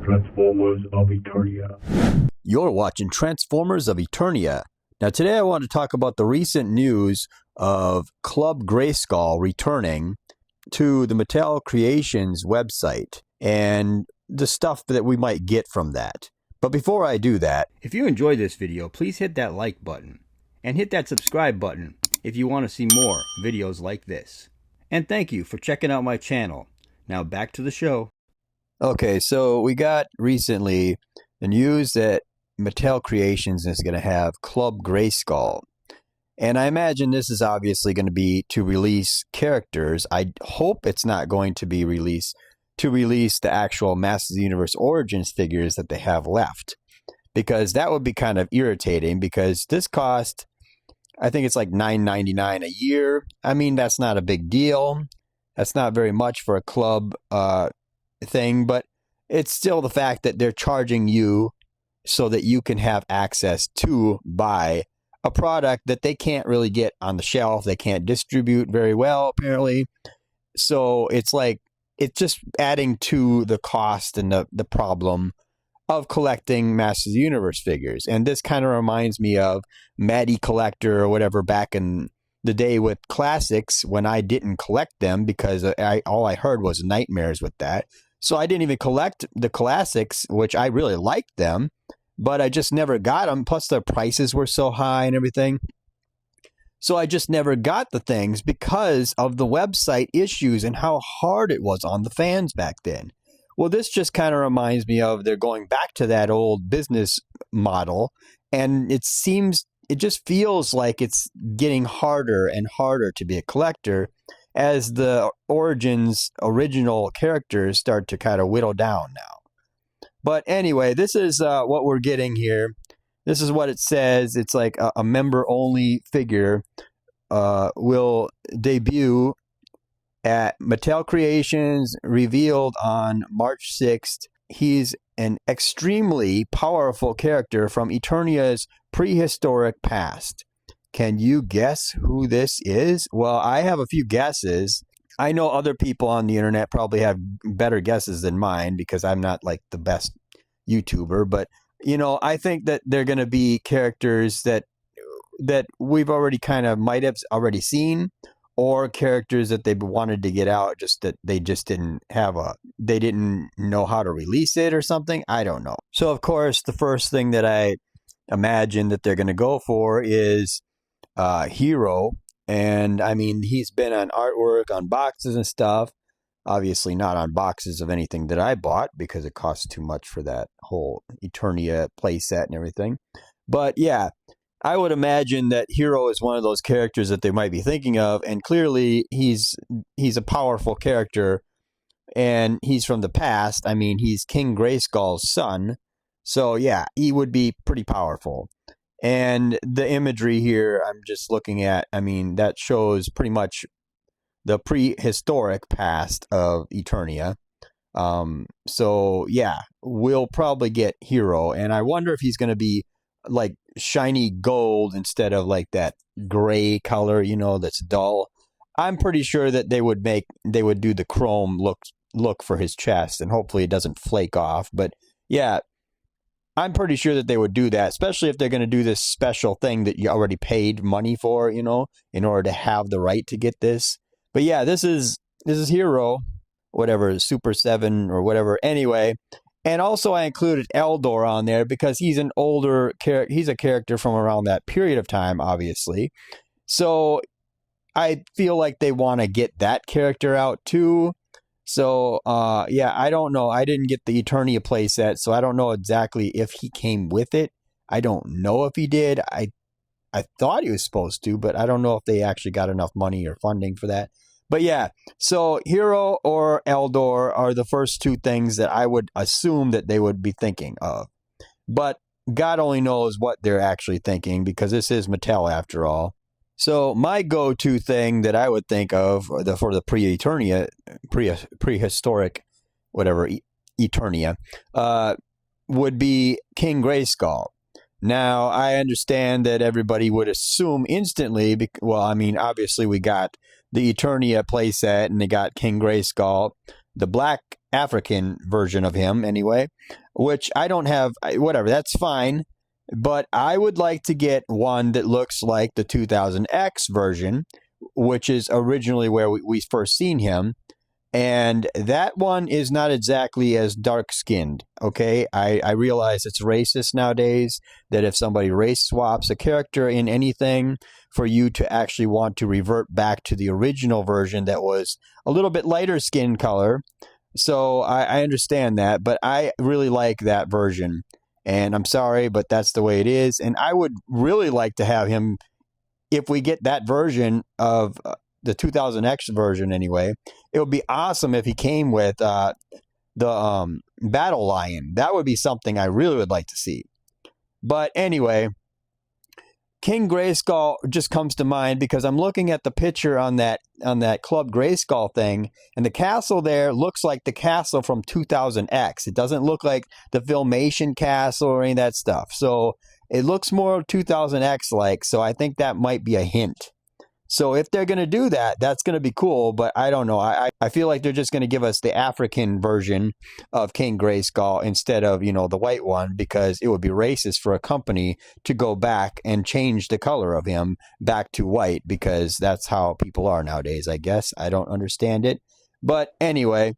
Transformers of Eternia. You're watching Transformers of Eternia. Now today I want to talk about the recent news of Club Grayskull returning to the Mattel Creations website and the stuff that we might get from that. But before I do that, if you enjoyed this video, please hit that like button and hit that subscribe button if you want to see more videos like this. And thank you for checking out my channel. Now back to the show. Okay, so we got recently the news that Mattel Creations is going to have Club Grayskull. And I imagine this is obviously going to be to release characters. I hope it's not going to be released to release the actual Masters of the Universe Origins figures that they have left. Because that would be kind of irritating because this cost, I think it's like $9.99 a year. I mean, that's not a big deal. That's not very much for a club thing, but it's still the fact that they're charging you so that you can have access to buy a product that they can't really get on the shelf. They can't distribute very well, apparently. So it's like, it's just adding to the cost and the problem of collecting Masters of the Universe figures. And this kind of reminds me of Matty Collector or whatever back in the day with classics when I didn't collect them because all I heard was nightmares with that. So I didn't even collect the classics, which I really liked them, but I just never got them. Plus the prices were so high and everything. So I just never got the things because of the website issues and how hard it was on the fans back then. Well, this just kind of reminds me of they're going back to that old business model, and it just feels like it's getting harder and harder to be a collector as the Origins original characters start to kind of whittle down now. But anyway, this is what we're getting here. This is what it says. It's like a member-only figure will debut at Mattel Creations, revealed on March 6th. He's an extremely powerful character from Eternia's prehistoric past. Can you guess who this is? Well, I have a few guesses. I know other people on the internet probably have better guesses than mine because I'm not like the best YouTuber, but you know, I think that they're going to be characters that we've already kind of might have already seen, or characters that they wanted to get out, just that they just didn't know how to release it or something. I don't know. So of course, the first thing that I imagine that they're going to go for is Hero. And I mean, he's been on artwork, on boxes and stuff. Obviously not on boxes of anything that I bought because it costs too much for that whole Eternia playset and everything. But yeah, I would imagine that Hero is one of those characters that they might be thinking of. And clearly he's a powerful character and he's from the past. I mean, he's King Grayskull's son. So yeah, he would be pretty powerful. And the imagery here I'm just looking at, I mean, that shows pretty much the prehistoric past of Eternia. So yeah, we'll probably get Hero. And I wonder if he's going to be like shiny gold instead of like that gray color, you know, that's dull. I'm pretty sure that they would do the chrome look for his chest, and hopefully it doesn't flake off. But yeah, I'm pretty sure that they would do that, especially if they're going to do this special thing that you already paid money for, you know, in order to have the right to get this. But yeah, this is Hero, whatever, Super 7 or whatever. Anyway, and also I included Eldor on there because he's an older character. He's a character from around that period of time, obviously. So I feel like they want to get that character out too. So, yeah, I don't know. I didn't get the Eternia playset, so I don't know exactly if he came with it. I don't know if he did. I thought he was supposed to, but I don't know if they actually got enough money or funding for that. But yeah, so Hero or Eldor are the first two things that I would assume that they would be thinking of. But God only knows what they're actually thinking because this is Mattel after all. So my go-to thing that I would think of for the prehistoric, whatever, Eternia, would be King Grayskull. Now, I understand that everybody would assume instantly, well, I mean, obviously we got the Eternia playset and they got King Grayskull. The black African version of him anyway, which I don't have. Whatever, that's fine. But I would like to get one that looks like the 2000X version, which is originally where we first seen him. And that one is not exactly as dark-skinned, okay? I realize it's racist nowadays, that if somebody race swaps a character in anything, for you to actually want to revert back to the original version that was a little bit lighter skin color. So I understand that, but I really like that version. And I'm sorry, but that's the way it is. And I would really like to have him, if we get that version of the 2000X version anyway, it would be awesome if he came with the Battle Lion. That would be something I really would like to see. But anyway, King Grayskull just comes to mind because I'm looking at the picture on that Club Grayskull thing, and the castle there looks like the castle from 2000X. It doesn't look like the Filmation castle or any of that stuff. So it looks more 2000X like, so I think that might be a hint. So if they're going to do that, that's going to be cool, but I don't know. I feel like they're just going to give us the African version of King Grayskull instead of, the white one, because it would be racist for a company to go back and change the color of him back to white, because that's how people are nowadays, I guess. I don't understand it. But anyway,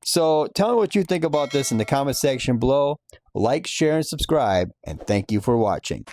so tell me what you think about this in the comment section below. Like, share, and subscribe, and thank you for watching.